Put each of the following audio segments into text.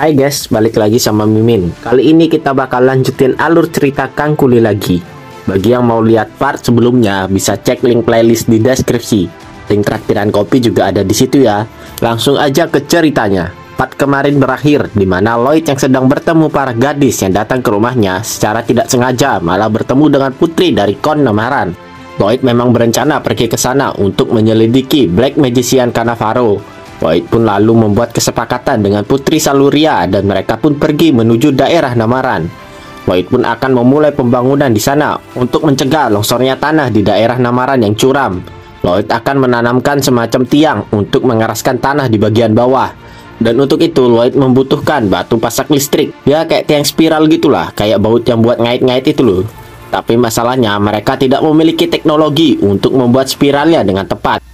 Hai guys, balik lagi sama Mimin. Kali ini kita bakal lanjutin alur cerita Kang Kuli lagi. Bagi yang mau lihat part sebelumnya, bisa cek link playlist di deskripsi. Link traktiran kopi juga ada di situ ya. Langsung aja ke ceritanya. Part kemarin berakhir, di mana Lloyd yang sedang bertemu para gadis yang datang ke rumahnya secara tidak sengaja malah bertemu dengan putri dari Connemara. Lloyd memang berencana pergi ke sana untuk menyelidiki Black Magician Cannavaro. Lloyd pun lalu membuat kesepakatan dengan Putri Saluria dan mereka pun pergi menuju daerah Namaran. Lloyd pun akan memulai pembangunan di sana untuk mencegah longsornya tanah di daerah Namaran yang curam. Lloyd akan menanamkan semacam tiang untuk mengeraskan tanah di bagian bawah. Dan untuk itu Lloyd membutuhkan batu pasak listrik. Ya kayak tiang spiral gitulah, kayak baut yang buat ngait-ngait itu loh. Tapi masalahnya mereka tidak memiliki teknologi untuk membuat spiralnya dengan tepat.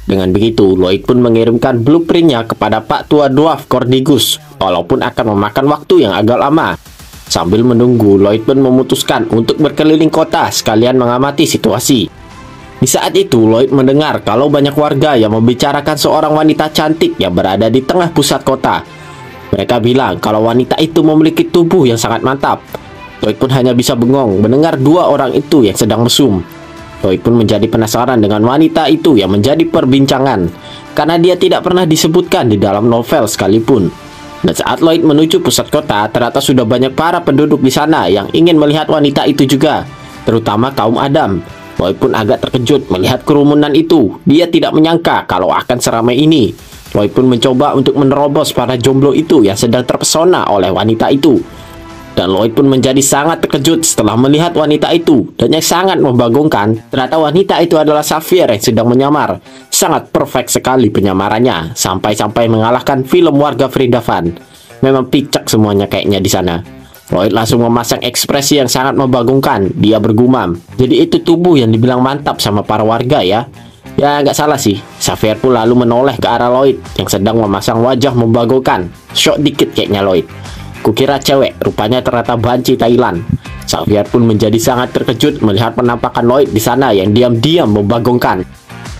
Dengan begitu, Lloyd pun mengirimkan blueprintnya kepada Pak Tua Dwarf Cordigus, walaupun akan memakan waktu yang agak lama. Sambil menunggu, Lloyd pun memutuskan untuk berkeliling kota sekalian mengamati situasi. Di saat itu, Lloyd mendengar kalau banyak warga yang membicarakan seorang wanita cantik yang berada di tengah pusat kota. Mereka bilang kalau wanita itu memiliki tubuh yang sangat mantap. Lloyd pun hanya bisa bengong mendengar dua orang itu yang sedang mesum. Lloyd pun menjadi penasaran dengan wanita itu yang menjadi perbincangan, karena dia tidak pernah disebutkan di dalam novel sekalipun. Dan saat Lloyd menuju pusat kota, ternyata sudah banyak para penduduk di sana yang ingin melihat wanita itu juga, terutama kaum Adam. Lloyd pun agak terkejut melihat kerumunan itu. Dia tidak menyangka kalau akan seramai ini. Lloyd pun mencoba untuk menerobos para jomblo itu yang sedang terpesona oleh wanita itu. Dan Lloyd pun menjadi sangat terkejut setelah melihat wanita itu. Dan yang sangat membagongkan, ternyata wanita itu adalah Xavier yang sedang menyamar. Sangat perfect sekali penyamarannya, sampai-sampai mengalahkan film warga Fridavan. Memang picak semuanya kayaknya di sana. Lloyd langsung memasang ekspresi yang sangat membagongkan. Dia bergumam, jadi itu tubuh yang dibilang mantap sama para warga ya. Ya nggak salah sih. Xavier pun lalu menoleh ke arah Lloyd yang sedang memasang wajah membagongkan. Shock dikit kayaknya Lloyd. Kukira cewek, rupanya ternyata banci Thailand. Xavier pun menjadi sangat terkejut melihat penampakan Lloyd di sana yang diam-diam membagongkan.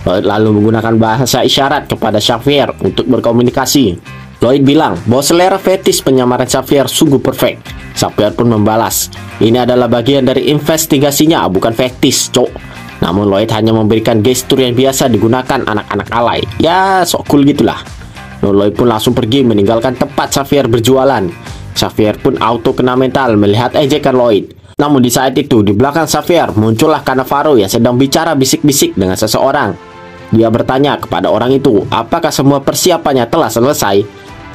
Lloyd lalu menggunakan bahasa isyarat kepada Xavier untuk berkomunikasi. Lloyd bilang bahwa selera fetis penyamaran Xavier sungguh perfect. Xavier pun membalas, ini adalah bagian dari investigasinya, bukan fetis, cok. Namun Lloyd hanya memberikan gestur yang biasa digunakan anak-anak alay. Ya, sok cool gitulah. Lloyd pun langsung pergi meninggalkan tempat Xavier berjualan. Xavier pun auto kena mental melihat ejekan Lloyd. Namun di saat itu, di belakang Xavier muncullah Cannavaro yang sedang bicara bisik-bisik dengan seseorang. Dia bertanya kepada orang itu, apakah semua persiapannya telah selesai?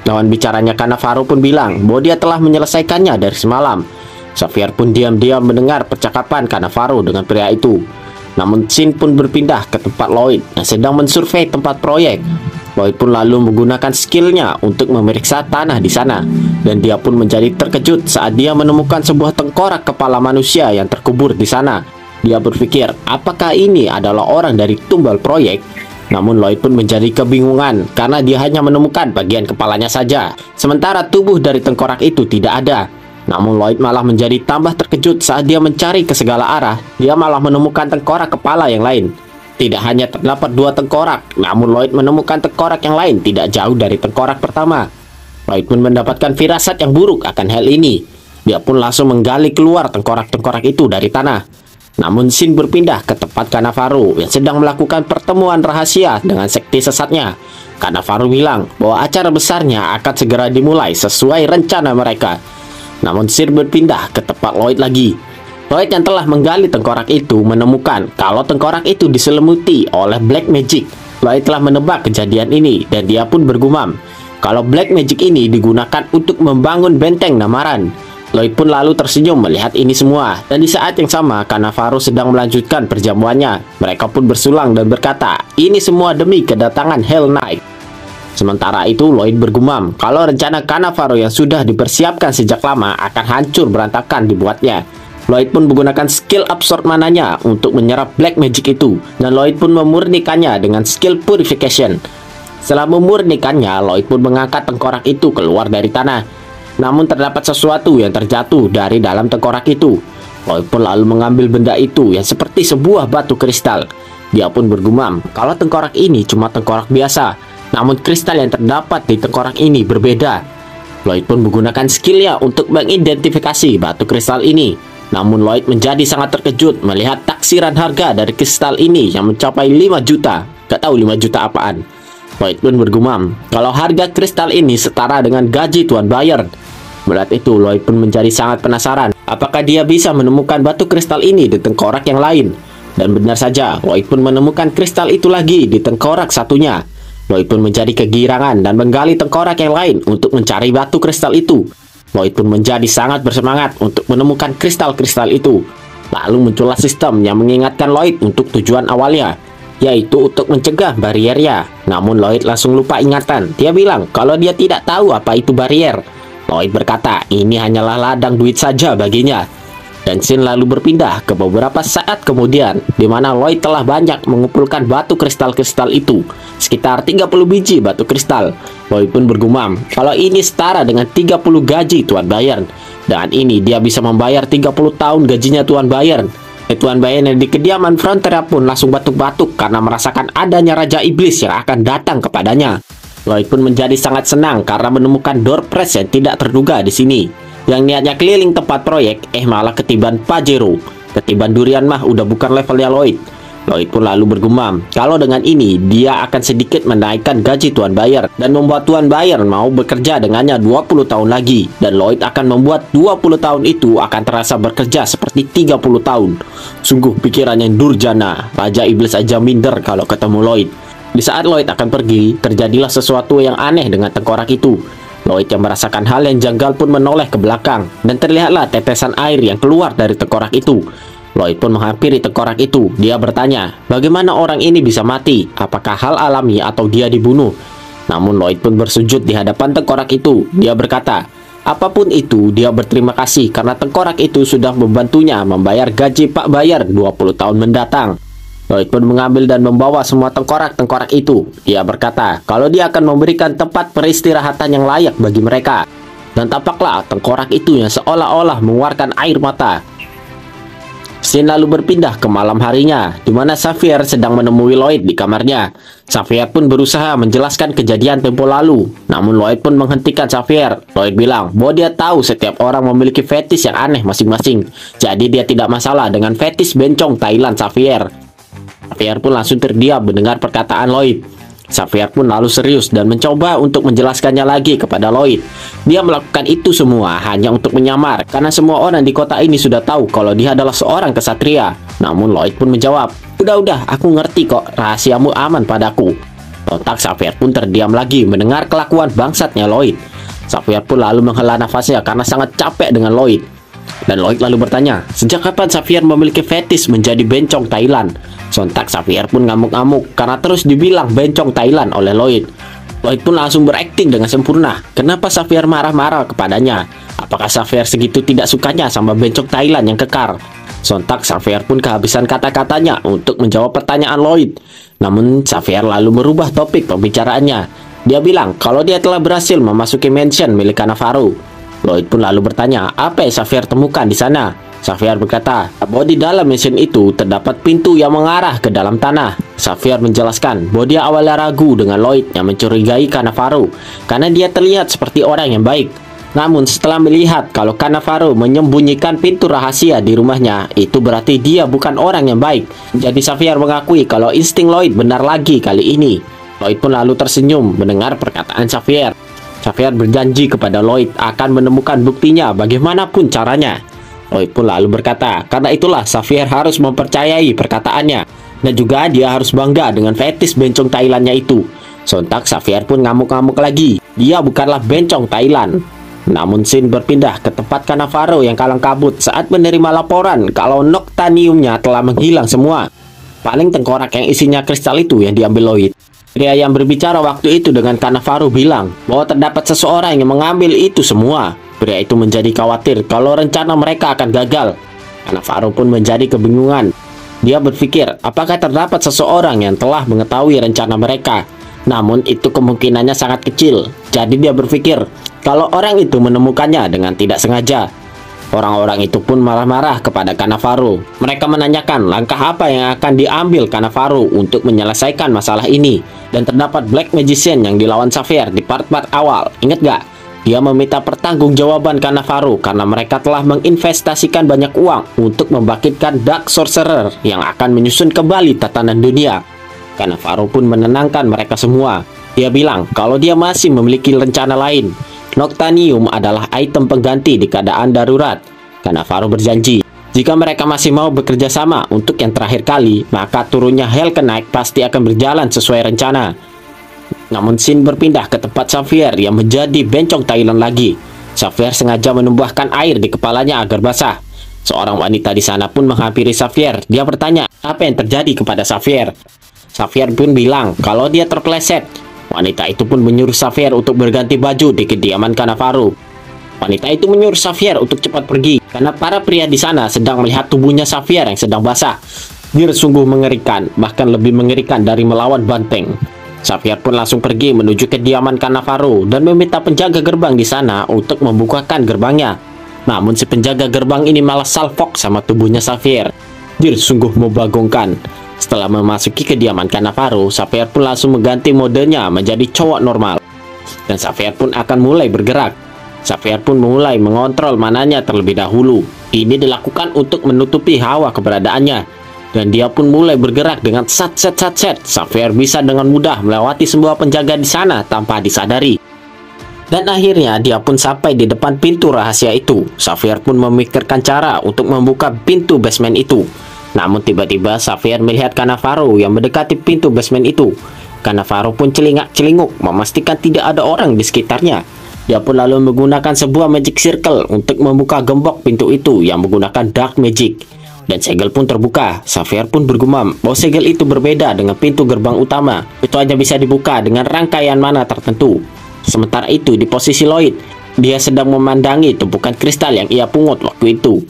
Lawan bicaranya Cannavaro pun bilang bahwa dia telah menyelesaikannya dari semalam. Xavier pun diam-diam mendengar percakapan Cannavaro dengan pria itu. Namun scene pun berpindah ke tempat Lloyd yang sedang mensurvei tempat proyek. Lloyd pun lalu menggunakan skillnya untuk memeriksa tanah di sana. Dan dia pun menjadi terkejut saat dia menemukan sebuah tengkorak kepala manusia yang terkubur di sana. Dia berpikir, apakah ini adalah orang dari tumbal proyek? Namun Lloyd pun menjadi kebingungan karena dia hanya menemukan bagian kepalanya saja. Sementara tubuh dari tengkorak itu tidak ada. Namun Lloyd malah menjadi tambah terkejut saat dia mencari ke segala arah. Dia malah menemukan tengkorak kepala yang lain. Tidak hanya terdapat dua tengkorak, namun Lloyd menemukan tengkorak yang lain tidak jauh dari tengkorak pertama. Lloyd pun mendapatkan firasat yang buruk akan hal ini. Dia pun langsung menggali keluar tengkorak-tengkorak itu dari tanah. Namun scene berpindah ke tempat Cannavaro yang sedang melakukan pertemuan rahasia dengan sekte sesatnya. Cannavaro bilang bahwa acara besarnya akan segera dimulai sesuai rencana mereka. Namun scene berpindah ke tempat Lloyd lagi. Lloyd yang telah menggali tengkorak itu menemukan kalau tengkorak itu diselimuti oleh black magic. Lloyd telah menebak kejadian ini dan dia pun bergumam kalau black magic ini digunakan untuk membangun benteng Namaran. Lloyd pun lalu tersenyum melihat ini semua. Dan di saat yang sama, Cannavaro sedang melanjutkan perjamuannya. Mereka pun bersulang dan berkata, ini semua demi kedatangan Hell Knight. Sementara itu, Lloyd bergumam kalau rencana Cannavaro yang sudah dipersiapkan sejak lama akan hancur berantakan dibuatnya. Lloyd pun menggunakan skill absorb mananya untuk menyerap black magic itu. Dan Lloyd pun memurnikannya dengan skill purification. Setelah memurnikannya, Lloyd pun mengangkat tengkorak itu keluar dari tanah. Namun terdapat sesuatu yang terjatuh dari dalam tengkorak itu. Lloyd pun lalu mengambil benda itu yang seperti sebuah batu kristal. Dia pun bergumam kalau tengkorak ini cuma tengkorak biasa. Namun kristal yang terdapat di tengkorak ini berbeda. Lloyd pun menggunakan skillnya untuk mengidentifikasi batu kristal ini. Namun Lloyd menjadi sangat terkejut melihat taksiran harga dari kristal ini yang mencapai 5 juta. Gak tahu 5 juta apaan. Lloyd pun bergumam kalau harga kristal ini setara dengan gaji Tuan Bayern. Melihat itu, Lloyd pun menjadi sangat penasaran apakah dia bisa menemukan batu kristal ini di tengkorak yang lain. Dan benar saja, Lloyd pun menemukan kristal itu lagi di tengkorak satunya. Lloyd pun menjadi kegirangan dan menggali tengkorak yang lain untuk mencari batu kristal itu. Lloyd pun menjadi sangat bersemangat untuk menemukan kristal-kristal itu. Lalu muncullah sistem yang mengingatkan Lloyd untuk tujuan awalnya, yaitu untuk mencegah bariernya. Namun Lloyd langsung lupa ingatan. Dia bilang kalau dia tidak tahu apa itu barier. Lloyd berkata ini hanyalah ladang duit saja baginya. Dan scene lalu berpindah ke beberapa saat kemudian, di mana Lloyd telah banyak mengumpulkan batu kristal-kristal itu, sekitar 30 biji batu kristal. Lloyd pun bergumam kalau ini setara dengan 30 gaji Tuan Bayern. Dengan ini dia bisa membayar 30 tahun gajinya Tuan Bayern. Tuan Bayern yang di kediaman Frontera pun langsung batuk-batuk karena merasakan adanya Raja Iblis yang akan datang kepadanya. Lloyd pun menjadi sangat senang karena menemukan door prize yang tidak terduga di sini. Yang niatnya keliling tempat proyek, malah ketiban Pajero. Ketiban durian mah udah bukan levelnya Lloyd. Lloyd pun lalu bergumam kalau dengan ini dia akan sedikit menaikkan gaji Tuan Bayern dan membuat Tuan Bayern mau bekerja dengannya 20 tahun lagi. Dan Lloyd akan membuat 20 tahun itu akan terasa bekerja seperti 30 tahun. Sungguh pikiran yang durjana. Raja Iblis aja minder kalau ketemu Lloyd. Di saat Lloyd akan pergi, terjadilah sesuatu yang aneh dengan tengkorak itu. Lloyd yang merasakan hal yang janggal pun menoleh ke belakang, dan terlihatlah tetesan air yang keluar dari tengkorak itu. Lloyd pun menghampiri tengkorak itu. Dia bertanya, bagaimana orang ini bisa mati? Apakah hal alami atau dia dibunuh? Namun Lloyd pun bersujud di hadapan tengkorak itu. Dia berkata, apapun itu, dia berterima kasih karena tengkorak itu sudah membantunya membayar gaji Pak Bayern 20 tahun mendatang. Lloyd pun mengambil dan membawa semua tengkorak-tengkorak itu. Dia berkata kalau dia akan memberikan tempat peristirahatan yang layak bagi mereka. Dan tampaklah tengkorak itu yang seolah-olah mengeluarkan air mata. Scene lalu berpindah ke malam harinya, di mana Xavier sedang menemui Lloyd di kamarnya. Xavier pun berusaha menjelaskan kejadian tempo lalu. Namun Lloyd pun menghentikan Xavier. Lloyd bilang bahwa dia tahu setiap orang memiliki fetis yang aneh masing-masing. Jadi dia tidak masalah dengan fetis bencong Thailand Xavier. Xavier pun langsung terdiam mendengar perkataan Lloyd. Xavier pun lalu serius dan mencoba untuk menjelaskannya lagi kepada Lloyd. Dia melakukan itu semua hanya untuk menyamar, karena semua orang di kota ini sudah tahu kalau dia adalah seorang kesatria. Namun Lloyd pun menjawab, udah, aku ngerti kok, rahasiamu aman padaku. Sontak Xavier pun terdiam lagi mendengar kelakuan bangsatnya Lloyd. Xavier pun lalu menghela nafasnya karena sangat capek dengan Lloyd. Dan Lloyd lalu bertanya, sejak kapan Xavier memiliki fetis menjadi bencong Thailand? Sontak Xavier pun ngamuk-ngamuk karena terus dibilang bencong Thailand oleh Lloyd. Lloyd pun langsung berakting dengan sempurna. Kenapa Xavier marah-marah kepadanya? Apakah Xavier segitu tidak sukanya sama bencong Thailand yang kekar? Sontak Xavier pun kehabisan kata-katanya untuk menjawab pertanyaan Lloyd. Namun Xavier lalu merubah topik pembicaraannya. Dia bilang kalau dia telah berhasil memasuki mansion milik Cannavaro. Lloyd pun lalu bertanya, apa yang Xavier temukan di sana? Xavier berkata bahwa di dalam mesin itu terdapat pintu yang mengarah ke dalam tanah. Xavier menjelaskan bahwa dia awalnya ragu dengan Lloyd yang mencurigai Cannavaro karena dia terlihat seperti orang yang baik. Namun setelah melihat kalau Cannavaro menyembunyikan pintu rahasia di rumahnya, itu berarti dia bukan orang yang baik. Jadi Xavier mengakui kalau insting Lloyd benar lagi kali ini. Lloyd pun lalu tersenyum mendengar perkataan Xavier. Xavier berjanji kepada Lloyd akan menemukan buktinya bagaimanapun caranya. Lloyd pun lalu berkata, karena itulah Xavier harus mempercayai perkataannya. Dan juga dia harus bangga dengan fetis bencong Thailandnya itu. Sontak Xavier pun ngamuk-ngamuk lagi. Dia bukanlah bencong Thailand. Namun scene berpindah ke tempat Cannavaro yang kalang kabut saat menerima laporan kalau Noctaniumnya telah menghilang semua. Paling tengkorak yang isinya kristal itu yang diambil Lloyd. Pria yang berbicara waktu itu dengan Cannavaro bilang bahwa terdapat seseorang yang mengambil itu semua. Pria itu menjadi khawatir kalau rencana mereka akan gagal. Cannavaro pun menjadi kebingungan. Dia berpikir apakah terdapat seseorang yang telah mengetahui rencana mereka. Namun itu kemungkinannya sangat kecil. Jadi dia berpikir kalau orang itu menemukannya dengan tidak sengaja. Orang-orang itu pun marah-marah kepada Cannavaro. Mereka menanyakan langkah apa yang akan diambil Cannavaro untuk menyelesaikan masalah ini. Dan terdapat Black Magician yang dilawan Xavier di part-part awal. Ingat gak? Dia meminta pertanggungjawaban Cannavaro karena mereka telah menginvestasikan banyak uang untuk membangkitkan Dark Sorcerer yang akan menyusun kembali tatanan dunia. Cannavaro pun menenangkan mereka semua. Dia bilang kalau dia masih memiliki rencana lain. Noctanium adalah item pengganti di keadaan darurat. Cannavaro berjanji, jika mereka masih mau bekerja sama untuk yang terakhir kali, maka turunnya Hell Knight pasti akan berjalan sesuai rencana. Namun scene berpindah ke tempat Xavier yang menjadi bencong Thailand lagi. Xavier sengaja menumbahkan air di kepalanya agar basah. Seorang wanita di sana pun menghampiri Xavier. Dia bertanya apa yang terjadi kepada Xavier. Xavier pun bilang kalau dia terpeleset. Wanita itu pun menyuruh Xavier untuk berganti baju di kediaman Cannavaro. Wanita itu menyuruh Xavier untuk cepat pergi karena para pria di sana sedang melihat tubuhnya Xavier yang sedang basah. Dia sungguh mengerikan, bahkan lebih mengerikan dari melawan banteng. Xavier pun langsung pergi menuju kediaman Cannavaro dan meminta penjaga gerbang di sana untuk membukakan gerbangnya. Namun si penjaga gerbang ini malah salfok sama tubuhnya Xavier. Dia sungguh membagongkan. Setelah memasuki kediaman Cannavaro, Xavier pun langsung mengganti modenya menjadi cowok normal. Dan Xavier pun akan mulai bergerak. Xavier pun mulai mengontrol mananya terlebih dahulu. Ini dilakukan untuk menutupi hawa keberadaannya. Dan dia pun mulai bergerak dengan sat-set-sat-set. Xavier bisa dengan mudah melewati semua penjaga di sana tanpa disadari. Dan akhirnya dia pun sampai di depan pintu rahasia itu. Xavier pun memikirkan cara untuk membuka pintu basement itu. Namun tiba-tiba Xavier melihat Cannavaro yang mendekati pintu basement itu. Cannavaro pun celingak-celinguk memastikan tidak ada orang di sekitarnya. Dia pun lalu menggunakan sebuah magic circle untuk membuka gembok pintu itu yang menggunakan dark magic. Dan segel pun terbuka. Xavier pun bergumam bahwa segel itu berbeda dengan pintu gerbang utama. Itu hanya bisa dibuka dengan rangkaian mana tertentu. Sementara itu di posisi Lloyd, dia sedang memandangi tumpukan kristal yang ia pungut waktu itu.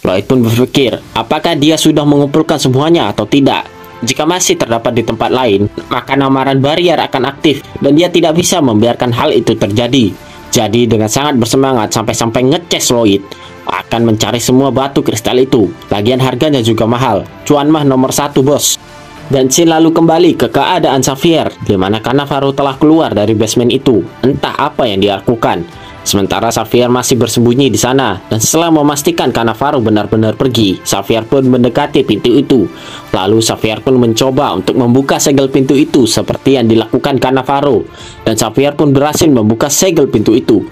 Lloyd pun berpikir apakah dia sudah mengumpulkan semuanya atau tidak. Jika masih terdapat di tempat lain, maka amaran barrier akan aktif dan dia tidak bisa membiarkan hal itu terjadi. Jadi dengan sangat bersemangat sampai-sampai ngeces Lloyd akan mencari semua batu kristal itu. Lagian harganya juga mahal. Cuan mah nomor 1 bos. Dan scene lalu kembali ke keadaan Xavier, di mana Cannavaro telah keluar dari basement itu. Entah apa yang dia lakukan. Sementara Xavier masih bersembunyi di sana. Dan setelah memastikan Cannavaro benar-benar pergi, Xavier pun mendekati pintu itu. Lalu Xavier pun mencoba untuk membuka segel pintu itu seperti yang dilakukan Cannavaro. Dan Xavier pun berhasil membuka segel pintu itu.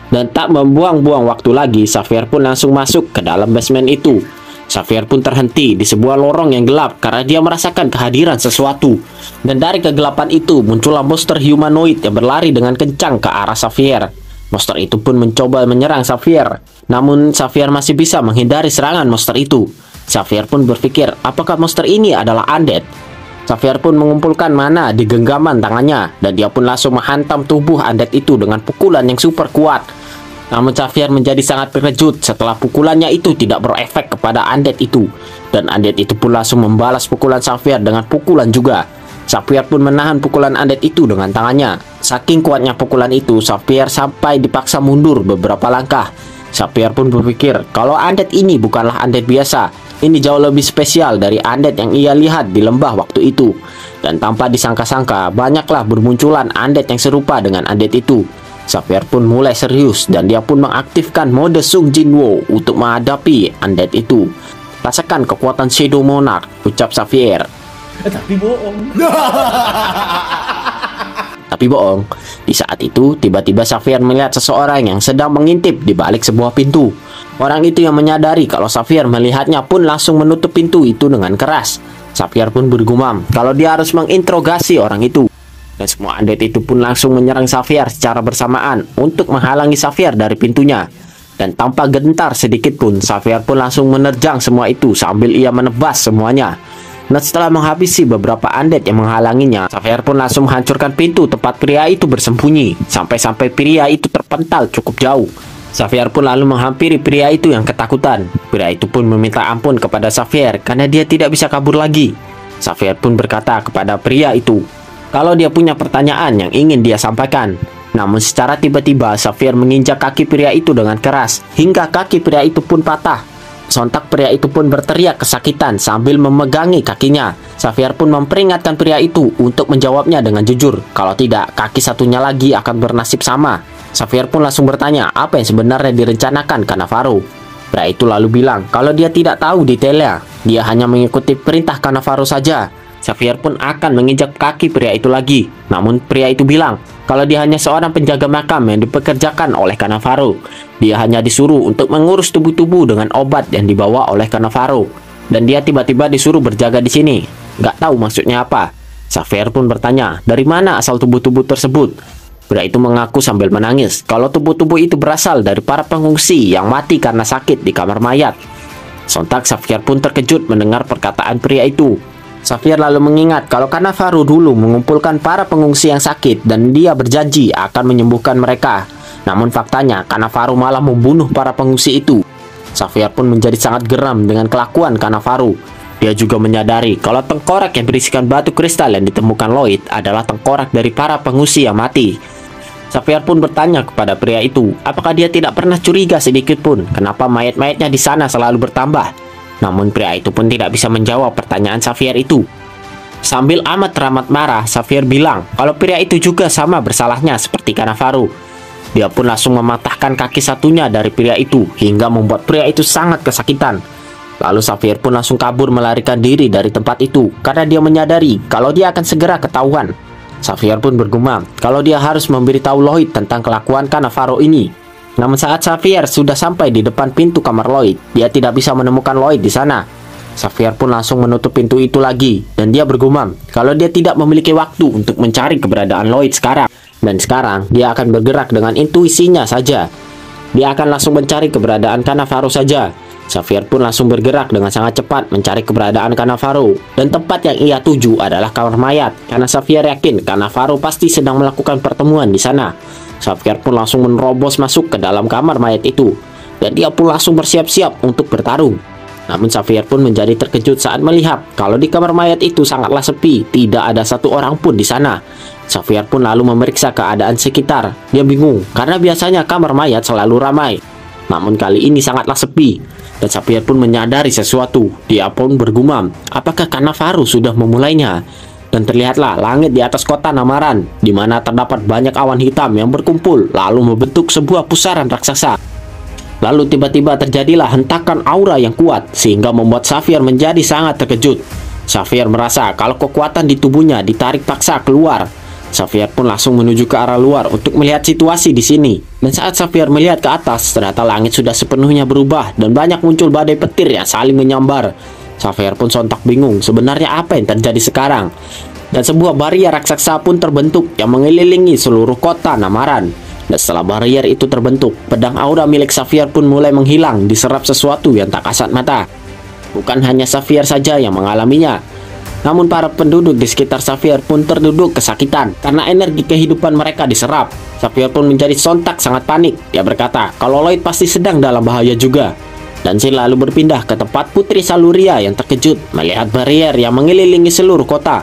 Dan tak membuang-buang waktu lagi, Xavier pun langsung masuk ke dalam basement itu. Xavier pun terhenti di sebuah lorong yang gelap karena dia merasakan kehadiran sesuatu. Dan dari kegelapan itu muncullah monster humanoid yang berlari dengan kencang ke arah Xavier. Monster itu pun mencoba menyerang Xavier. Namun Xavier masih bisa menghindari serangan monster itu. Xavier pun berpikir apakah monster ini adalah undead. Xavier pun mengumpulkan mana di genggaman tangannya dan dia pun langsung menghantam tubuh undead itu dengan pukulan yang super kuat. Namun Xavier menjadi sangat terkejut setelah pukulannya itu tidak berefek kepada undead itu. Dan undead itu pun langsung membalas pukulan Xavier dengan pukulan juga. Xavier pun menahan pukulan undead itu dengan tangannya. Saking kuatnya pukulan itu, Xavier sampai dipaksa mundur beberapa langkah. Xavier pun berpikir kalau undead ini bukanlah undead biasa. Ini jauh lebih spesial dari undead yang ia lihat di lembah waktu itu. Dan tanpa disangka-sangka, banyaklah bermunculan undead yang serupa dengan undead itu. Xavier pun mulai serius dan dia pun mengaktifkan mode Sung Jinwo untuk menghadapi undead itu. Rasakan kekuatan Shadow Monarch, ucap Xavier. Tapi bohong. Tapi bohong. Di saat itu, tiba-tiba Xavier melihat seseorang yang sedang mengintip di balik sebuah pintu. Orang itu yang menyadari kalau Xavier melihatnya pun langsung menutup pintu itu dengan keras. Xavier pun bergumam kalau dia harus menginterogasi orang itu. Dan semua undead itu pun langsung menyerang Xavier secara bersamaan untuk menghalangi Xavier dari pintunya. Dan tanpa gentar sedikit pun, Xavier pun langsung menerjang semua itu sambil ia menebas semuanya. Dan setelah menghabisi beberapa undead yang menghalanginya, Xavier pun langsung menghancurkan pintu tempat pria itu bersembunyi. Sampai-sampai pria itu terpental cukup jauh. Xavier pun lalu menghampiri pria itu yang ketakutan. Pria itu pun meminta ampun kepada Xavier karena dia tidak bisa kabur lagi. Xavier pun berkata kepada pria itu kalau dia punya pertanyaan yang ingin dia sampaikan. Namun secara tiba-tiba Xavier menginjak kaki pria itu dengan keras hingga kaki pria itu pun patah. Sontak pria itu pun berteriak kesakitan sambil memegangi kakinya. Xavier pun memperingatkan pria itu untuk menjawabnya dengan jujur. Kalau tidak, kaki satunya lagi akan bernasib sama. Xavier pun langsung bertanya apa yang sebenarnya direncanakan Cannavaro. Pria itu lalu bilang kalau dia tidak tahu detailnya, dia hanya mengikuti perintah Cannavaro saja. Xavier pun akan menginjak kaki pria itu lagi. Namun pria itu bilang kalau dia hanya seorang penjaga makam yang dipekerjakan oleh Cannavaro. Dia hanya disuruh untuk mengurus tubuh-tubuh dengan obat yang dibawa oleh Cannavaro. Dan dia tiba-tiba disuruh berjaga di sini. Gak tahu maksudnya apa. Xavier pun bertanya, dari mana asal tubuh-tubuh tersebut? Pria itu mengaku sambil menangis kalau tubuh-tubuh itu berasal dari para pengungsi yang mati karena sakit di kamar mayat. Sontak Xavier pun terkejut mendengar perkataan pria itu. Xavier lalu mengingat kalau Cannavaro dulu mengumpulkan para pengungsi yang sakit dan dia berjanji akan menyembuhkan mereka. Namun faktanya Cannavaro malah membunuh para pengungsi itu. Xavier pun menjadi sangat geram dengan kelakuan Cannavaro. Dia juga menyadari kalau tengkorak yang berisikan batu kristal yang ditemukan Lloyd adalah tengkorak dari para pengungsi yang mati. Xavier pun bertanya kepada pria itu, apakah dia tidak pernah curiga sedikit pun kenapa mayat-mayatnya di sana selalu bertambah. Namun pria itu pun tidak bisa menjawab pertanyaan Xavier itu. Sambil amat teramat marah, Xavier bilang kalau pria itu juga sama bersalahnya seperti Cannavaro. Dia pun langsung mematahkan kaki satunya dari pria itu hingga membuat pria itu sangat kesakitan. Lalu Xavier pun langsung kabur melarikan diri dari tempat itu karena dia menyadari kalau dia akan segera ketahuan. Xavier pun bergumam kalau dia harus memberitahu Lloyd tentang kelakuan Cannavaro ini. Namun saat Xavier sudah sampai di depan pintu kamar Lloyd, dia tidak bisa menemukan Lloyd di sana. Xavier pun langsung menutup pintu itu lagi dan dia bergumam kalau dia tidak memiliki waktu untuk mencari keberadaan Lloyd sekarang. Dan sekarang dia akan bergerak dengan intuisinya saja. Dia akan langsung mencari keberadaan Cannavaro saja. Xavier pun langsung bergerak dengan sangat cepat mencari keberadaan Cannavaro. Dan tempat yang ia tuju adalah kamar mayat karena Xavier yakin Cannavaro pasti sedang melakukan pertemuan di sana. Xavier pun langsung menerobos masuk ke dalam kamar mayat itu. Dan dia pun langsung bersiap-siap untuk bertarung. Namun Xavier pun menjadi terkejut saat melihat kalau di kamar mayat itu sangatlah sepi, tidak ada satu orang pun di sana. Xavier pun lalu memeriksa keadaan sekitar. Dia bingung karena biasanya kamar mayat selalu ramai. Namun kali ini sangatlah sepi. Dan Xavier pun menyadari sesuatu. Dia pun bergumam, apakah Cannavaro sudah memulainya? Dan terlihatlah langit di atas kota Namaran, di mana terdapat banyak awan hitam yang berkumpul lalu membentuk sebuah pusaran raksasa. Lalu tiba-tiba terjadilah hentakan aura yang kuat sehingga membuat Xavier menjadi sangat terkejut. Xavier merasa kalau kekuatan di tubuhnya ditarik paksa keluar. Xavier pun langsung menuju ke arah luar untuk melihat situasi di sini. Dan saat Xavier melihat ke atas, ternyata langit sudah sepenuhnya berubah dan banyak muncul badai petir yang saling menyambar. Xavier pun sontak bingung sebenarnya apa yang terjadi sekarang. Dan sebuah barrier raksasa pun terbentuk yang mengelilingi seluruh kota Namaran. Dan setelah barrier itu terbentuk, pedang aura milik Xavier pun mulai menghilang diserap sesuatu yang tak kasat mata. Bukan hanya Xavier saja yang mengalaminya, namun para penduduk di sekitar Xavier pun terduduk kesakitan karena energi kehidupan mereka diserap. Xavier pun menjadi sontak sangat panik. Dia berkata kalau Lloyd pasti sedang dalam bahaya juga. Dan Sin lalu berpindah ke tempat Putri Saluria yang terkejut melihat barrier yang mengelilingi seluruh kota.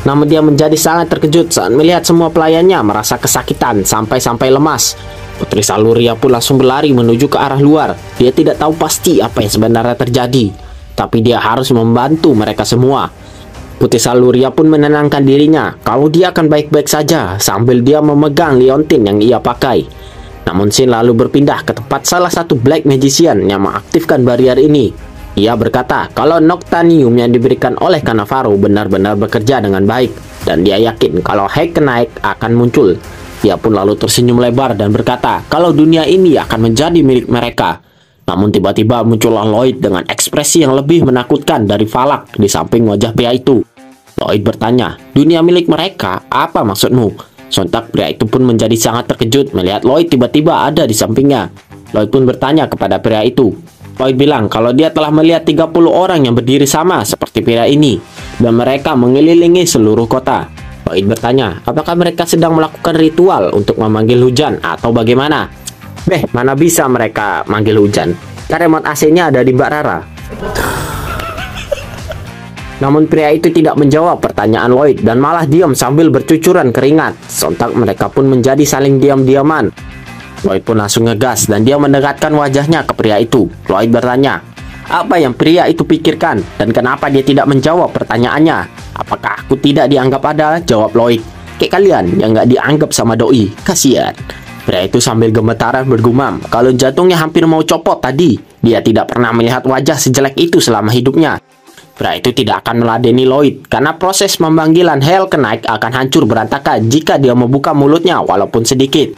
Namun dia menjadi sangat terkejut saat melihat semua pelayannya merasa kesakitan sampai lemas. Putri Saluria pun langsung berlari menuju ke arah luar. Dia tidak tahu pasti apa yang sebenarnya terjadi, tapi dia harus membantu mereka semua. Putri Saluria pun menenangkan dirinya kalau dia akan baik-baik saja sambil dia memegang liontin yang ia pakai. Namun Sin lalu berpindah ke tempat salah satu Black Magician yang mengaktifkan barrier ini. Ia berkata kalau Noctanium yang diberikan oleh Cannavaro benar-benar bekerja dengan baik. Dan dia yakin kalau Hacknight akan muncul. Dia pun lalu tersenyum lebar dan berkata kalau dunia ini akan menjadi milik mereka. Namun tiba-tiba muncullah Lloyd dengan ekspresi yang lebih menakutkan dari Valak di samping wajah pria itu. Lloyd bertanya, dunia milik mereka? Apa maksudmu? Sontak pria itu pun menjadi sangat terkejut melihat Lloyd tiba-tiba ada di sampingnya. Lloyd pun bertanya kepada pria itu. Lloyd bilang kalau dia telah melihat 30 orang yang berdiri sama seperti pria ini. Dan mereka mengelilingi seluruh kota. Lloyd bertanya, apakah mereka sedang melakukan ritual untuk memanggil hujan atau bagaimana? Mana bisa mereka manggil hujan? Karena remote AC-nya ada di Mbak Rara. Namun pria itu tidak menjawab pertanyaan Lloyd dan malah diam sambil bercucuran keringat. Sontak mereka pun menjadi saling diam-diaman. Lloyd pun langsung ngegas dan dia mendekatkan wajahnya ke pria itu. Lloyd bertanya, apa yang pria itu pikirkan dan kenapa dia tidak menjawab pertanyaannya? Apakah aku tidak dianggap ada? Jawab Lloyd. Kayak kalian yang nggak dianggap sama doi, kasihan. Pria itu sambil gemetaran bergumam, kalau jantungnya hampir mau copot tadi. Dia tidak pernah melihat wajah sejelek itu selama hidupnya. Pria itu tidak akan meladeni Lloyd, karena proses pemanggilan Hell Knight akan hancur berantakan jika dia membuka mulutnya walaupun sedikit.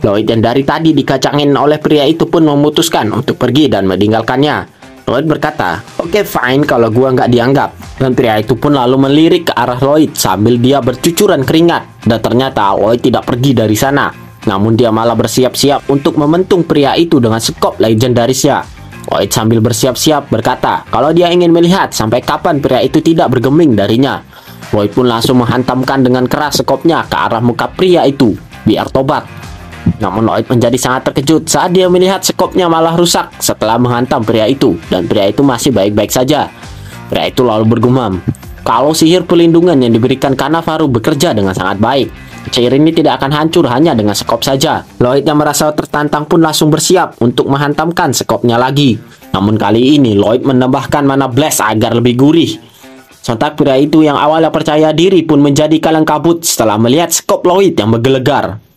Lloyd yang dari tadi dikacangin oleh pria itu pun memutuskan untuk pergi dan meninggalkannya. Lloyd berkata, oke fine kalau gua nggak dianggap. Dan pria itu pun lalu melirik ke arah Lloyd sambil dia bercucuran keringat. Dan ternyata Lloyd tidak pergi dari sana. Namun dia malah bersiap-siap untuk mementung pria itu dengan sekop legendarisnya. Lloyd sambil bersiap-siap berkata kalau dia ingin melihat sampai kapan pria itu tidak bergeming darinya. Lloyd pun langsung menghantamkan dengan keras sekopnya ke arah muka pria itu, biar tobat. Namun Lloyd menjadi sangat terkejut saat dia melihat sekopnya malah rusak setelah menghantam pria itu, dan pria itu masih baik-baik saja. Pria itu lalu bergumam, kalau sihir pelindungan yang diberikan Kanavaru bekerja dengan sangat baik, cair ini tidak akan hancur hanya dengan sekop saja. Lloyd yang merasa tertantang pun langsung bersiap untuk menghantamkan sekopnya lagi. Namun kali ini Lloyd menambahkan mana blast agar lebih gurih. Sontak pria itu yang awalnya percaya diri pun menjadi kalang kabut setelah melihat sekop Lloyd yang menggelegar.